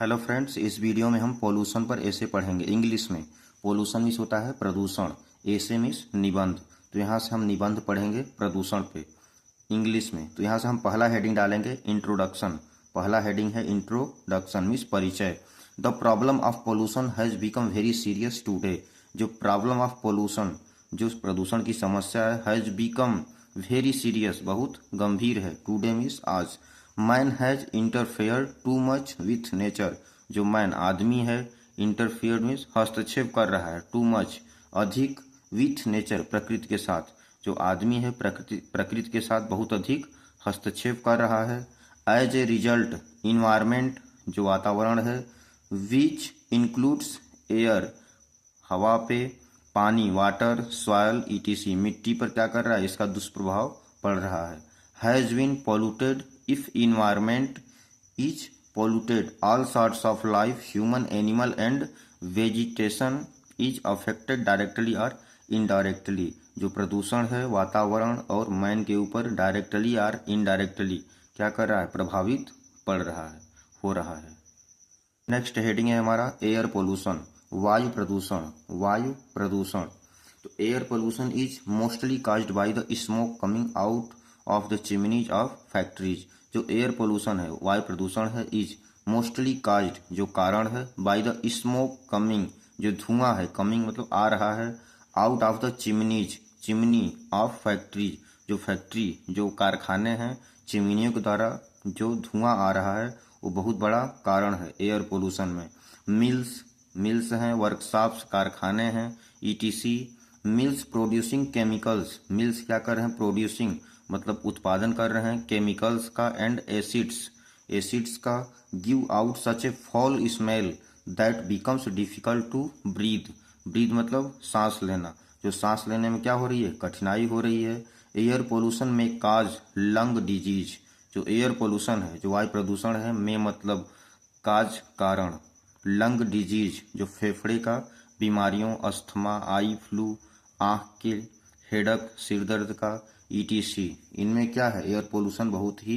Hello friends, इस video में हम पोल्यूशन पर ऐसे पढ़ेंगे। इंग्लिश में पोल्यूशन मीन्स होता है प्रदूषण, ऐसे मीन्स निबंध। तो यहाँ से हम निबंध पढ़ेंगे प्रदूषण पे इंग्लिश में। तो यहाँ से हम पहला हेडिंग डालेंगे इंट्रोडक्शन। पहला हेडिंग है इंट्रोडक्शन मीन्स परिचय। The problem of pollution has become very serious today. जो प्रॉब्लम ऑफ पोल्यूशन, जो प्रदूषण की समस्या है, हैज़ बिकम वेरी सीरियस, बहुत गंभीर है। टूडे मीन्स आज। Man has interfere too much with nature. जो मैन आदमी है, इंटरफेयर मीन्स हस्तक्षेप कर रहा है, टू मच अधिक, विथ नेचर प्रकृति के साथ। जो आदमी है प्रकृति के साथ बहुत अधिक हस्तक्षेप कर रहा है। एज ए रिजल्ट इन्वायरमेंट, जो वातावरण है, विच इंक्लूड्स एयर, हवा पे, पानी वाटर, सॉयल ईटीसी मिट्टी पर क्या कर रहा है, इसका दुष्प्रभाव पड़ रहा है। Has been polluted, if environment is polluted all sorts of life, human, animal and vegetation is affected directly और इनडायरेक्टली। जो प्रदूषण है वातावरण और मैन के ऊपर डायरेक्टली और इनडायरेक्टली क्या कर रहा है, प्रभावित पड़ रहा है, हो रहा है। नेक्स्ट हेडिंग है हमारा एयर पोल्यूशन, वायु प्रदूषण। वायु प्रदूषण तो air pollution is mostly caused by the smoke coming out of the chimneys of factories. जो एयर पोल्यूशन है, वायु प्रदूषण है, इज मोस्टली काज्ड, जो कारण है, बाय द स्मोक कमिंग, जो धुआं है, कमिंग मतलब आ रहा है, out of the chimneys, chimney of factories, जो फैक्ट्री, जो कारखाने हैं, चिमनियों के द्वारा जो धुआं आ रहा है, वो बहुत बड़ा कारण है एयर पोल्यूशन में। मिल्स हैं, वर्कशॉप्स कारखाने हैं, etc. Mills producing chemicals, mills क्या कर रहे हैं, प्रोड्यूसिंग मतलब उत्पादन कर रहे हैं केमिकल्स का, एंड एसिड्स का, give out such a foul smell that becomes difficult to breathe मतलब सांस लेना। जो सांस लेने में क्या हो रही है, कठिनाई हो रही है। एयर पोल्यूशन में काज लंग डिजीज। जो एयर पोल्यूशन है, जो वायु प्रदूषण है, में मतलब काज कारण, लंग डिजीज जो फेफड़े का बीमारियों, अस्थमा, आई फ्लू, आँख के, हेडक सिरदर्द का, ईटीसी। इनमें क्या है, एयर पोल्यूशन बहुत ही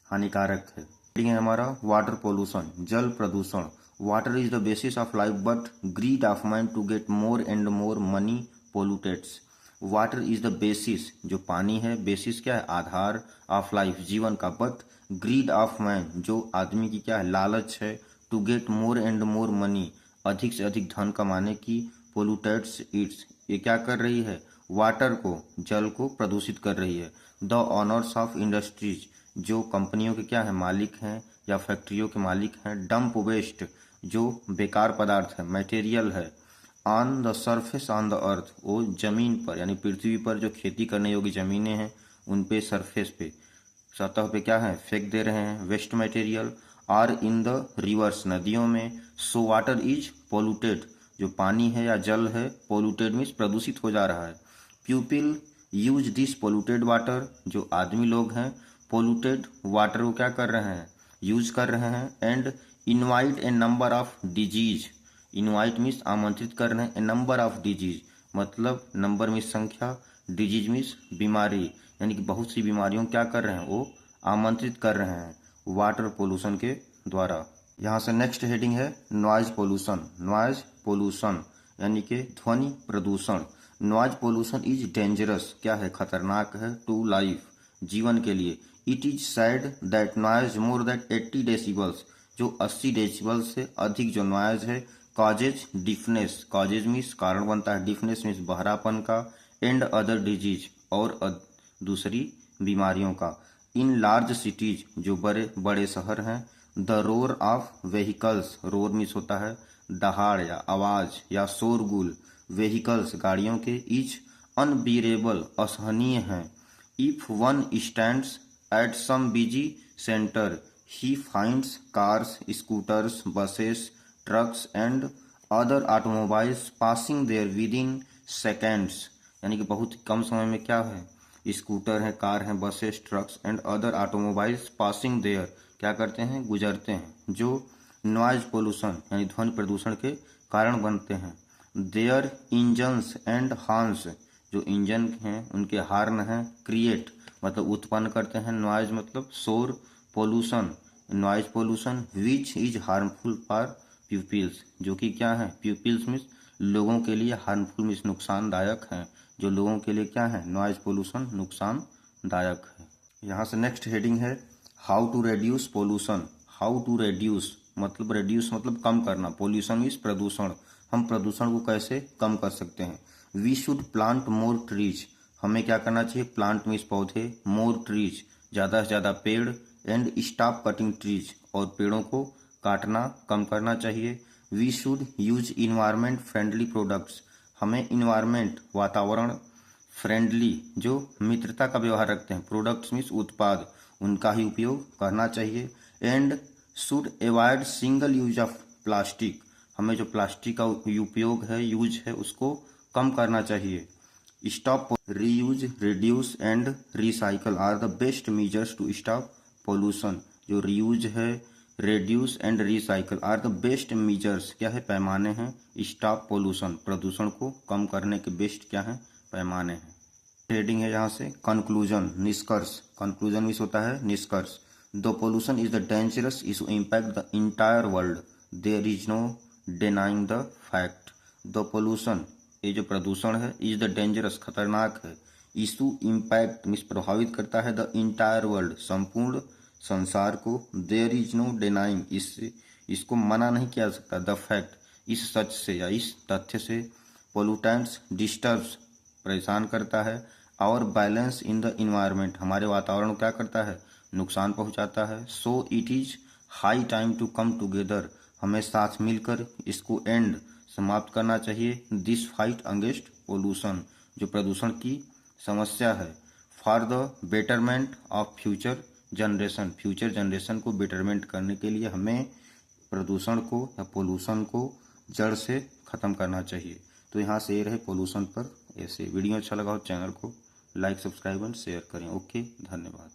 हानिकारक है। है हमारा वाटर पोल्यूशन, जल प्रदूषण। Water is the basis of life but greed of man to get more and more money pollutes. Water is the basis, जो पानी है, बेसिस क्या है, आधार, ऑफ लाइफ जीवन का, बट ग्रीड ऑफ मैन, जो आदमी की क्या है, लालच है, to get more and more money, अधिक से अधिक धन कमाने की, पोल्यूटेट्स इट्स, ये क्या कर रही है, वाटर को, जल को प्रदूषित कर रही है। द ऑनर्स ऑफ इंडस्ट्रीज, जो कंपनियों के क्या है, मालिक हैं या फैक्ट्रियों के मालिक हैं। डंप वेस्ट, जो बेकार पदार्थ है, मटेरियल है। On the surface on the earth, वो जमीन पर यानी पृथ्वी पर जो खेती करने योग्य जमीनें हैं, उन पे, सरफेस पे, सतह पे क्या है, फेंक दे रहे हैं waste material. Are in the rivers, नदियों में। सो वाटर इज पोल्यूटेड, जो पानी है या जल है, पोल्यूटेड मीन्स प्रदूषित हो जा रहा है। People use this polluted water, जो आदमी लोग हैं, पोल्यूटेड वाटर को क्या कर रहे हैं, यूज कर रहे हैं। And invite A number of disease, invite means आमंत्रित कर रहे हैं, ए नंबर ऑफ डिजीज मतलब नंबर मीन्स संख्या, डिजीज मीन्स बीमारी, यानी कि बहुत सी बीमारियों क्या कर रहे हैं, वो आमंत्रित कर रहे हैं वाटर पोल्यूशन के द्वारा। यहाँ से नेक्स्ट हेडिंग है नॉइज पोल्यूशन। नॉइज पोल्यूशन यानी कि ध्वनि प्रदूषण। नॉइज पोल्यूशन इज डेंजरस, क्या है, खतरनाक है, टू लाइफ, जीवन के लिए। It is sad that noise more than 80 decibels, जो 80 डेसिबल से अधिक जो नॉइज है, कॉजेज डिफनेस, कॉजेज मीन्स कारण बनता है, डिफनेस मीन्स बहरापन का, एंड अदर डिजीज और दूसरी बीमारियों का। इन लार्ज सिटीज, जो बड़े बड़े शहर हैं। The roar of vehicles, roar means होता है दहाड़ या आवाज या शोरगुल, व्हीकल्स गाड़ियों के, इज अनबीरेबल असहनीय है। If one stands at some busy centre he finds cars, scooters, buses, trucks and other automobiles passing there within seconds, यानी कि बहुत कम समय में क्या है, स्कूटर हैं, कार हैं, buses, trucks and other automobiles passing there, क्या करते हैं, गुजरते हैं, जो नॉइज पोल्यूशन यानी ध्वनि प्रदूषण के कारण बनते हैं। देयर इंजन्स एंड हॉर्न्स, जो इंजन हैं उनके हार्न हैं, क्रिएट मतलब उत्पन्न करते हैं, नॉइज मतलब शोर, pollution noise pollution which is harmful for pupils, जो कि क्या है, प्यूपिल्स मीन्स लोगों के लिए, हार्मफुल मीन्स नुकसानदायक हैं, जो लोगों के लिए क्या है, नॉइज पोल्यूशन नुकसानदायक है। यहाँ से नेक्स्ट हेडिंग है how to reduce pollution. How to reduce मतलब कम करना, पोल्यूशन मीन्स प्रदूषण, हम प्रदूषण को कैसे कम कर सकते हैं। We should plant more trees, हमें क्या करना चाहिए, प्लांट मीन्स पौधे, मोर ट्रीज ज़्यादा से ज़्यादा पेड़, एंड स्टॉप कटिंग ट्रीज और पेड़ों को काटना कम करना चाहिए। We should use environment friendly products, हमें इन्वायरमेंट वातावरण फ्रेंडली जो मित्रता का व्यवहार रखते हैं, प्रोडक्ट्स मीन्स उत्पाद, उनका ही उपयोग करना चाहिए। And should avoid single use of plastic, हमें जो प्लास्टिक का उपयोग है, यूज है, उसको कम करना चाहिए। Stop reuse, reduce and recycle are the best measures to stop pollution, जो रीयूज है, reduce and recycle are the best measures क्या है, पैमाने हैं, स्टॉप पोल्यूशन प्रदूषण को कम करने के बेस्ट क्या है, पैमाने हैं। हेडिंग है यहाँ से कंक्लूजन, निष्कर्ष, कंक्लूजन मीन्स होता है निष्कर्ष। The pollution is the dangerous issue impact the entire world, there is no denying the fact. The pollution, ये जो प्रदूषण है, इज द डेंजरस खतरनाक है, इशू इम्पैक्ट मीन्स प्रभावित करता है, द इंटायर वर्ल्ड संपूर्ण संसार को, देयर इज नो डिनाइंग इसको मना नहीं किया जा सकता, द फैक्ट इस सच से या इस तथ्य से। पोल्यूटेंट्स डिस्टर्ब्स परेशान करता है, और बैलेंस इन द इन्वायरमेंट हमारे वातावरण को क्या करता है, नुकसान पहुंचाता है। So it is high time to come together, हमें साथ मिलकर इसको एंड समाप्त करना चाहिए। दिस फाइट अगेंस्ट पोल्यूशन, जो प्रदूषण की समस्या है, for the betterment of future generation, future generation को बेटरमेंट करने के लिए हमें प्रदूषण को या पोल्यूशन को जड़ से खत्म करना चाहिए। तो यहाँ से ये रहे पोल्यूशन पर ऐसे। वीडियो अच्छा लगा हो चैनल को लाइक, सब्सक्राइब एंड शेयर करें। ओके, धन्यवाद।